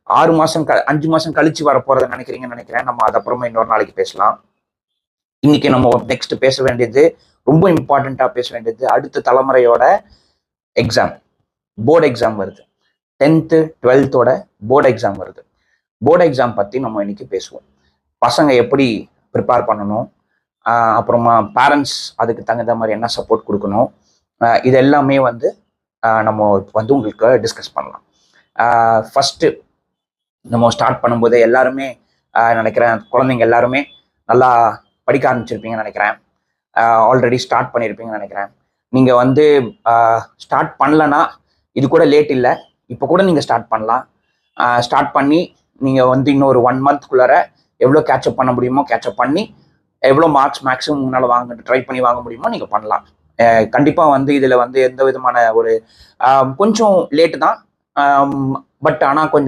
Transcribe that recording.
6 மாசம் 5 மாசம் கழிச்சு வரப்போறதை நினைக்கிறீங்கன்னு நினைக்கிறேன். நம்ம அது அப்புறமா இன்னொரு நாளைக்கு பேசலாம். இன்னைக்கு நம்ம நெக்ஸ்ட் பேச வேண்டியது, ரொம்ப இம்பார்ட்டண்டா பேச வேண்டியது, அடுத்த தலைமுறையோட எக்ஸாம், போர்டு எக்ஸாம் வருது. 10th 12th போர்டு எக்ஸாம் வருது. போர்டு எக்ஸாம் பத்தி நம்ம இன்னைக்கு பேசுவோம். பசங்க எப்படி ப்ரிப்பேர் பண்ணணும், அப்புறமா பேரண்ட்ஸ் அதுக்கு தகுந்த மாதிரி என்ன சப்போர்ட் கொடுக்கணும், இது எல்லாமே வந்து நம்ம வந்து உங்களுக்கு டிஸ்கஸ் பண்ணலாம். ஃபர்ஸ்ட் நம்ம ஸ்டார்ட் பண்ணும்போது எல்லாருமே நினைக்கிறேன், குழந்தைங்க எல்லாருமே நல்லா படிக்க ஆரம்பிச்சிருப்பீங்கன்னு நினைக்கிறேன். ஆல்ரெடி ஸ்டார்ட் பண்ணியிருப்பீங்கன்னு நினைக்கிறேன். நீங்கள் வந்து ஸ்டார்ட் பண்ணலன்னா இது கூட லேட் இல்லை, இப்போ கூட நீங்கள் ஸ்டார்ட் பண்ணலாம். ஸ்டார்ட் பண்ணி நீங்கள் வந்து இன்னொரு 1 monthக்குள்ளார எவ்வளோ கேட்சப் பண்ண முடியுமோ கேட்சப் பண்ணி எவ்வளோ மார்க்ஸ் மேக்ஸிமம் உங்களால் வாங்க ட்ரை பண்ணி வாங்க முடியுமோ நீங்கள் பண்ணலாம். கண்டிப்பாக வந்து இதில் வந்து எந்த விதமான ஒரு கொஞ்சம் லேட்டு தான், பட் ஆனால் கொஞ்சம்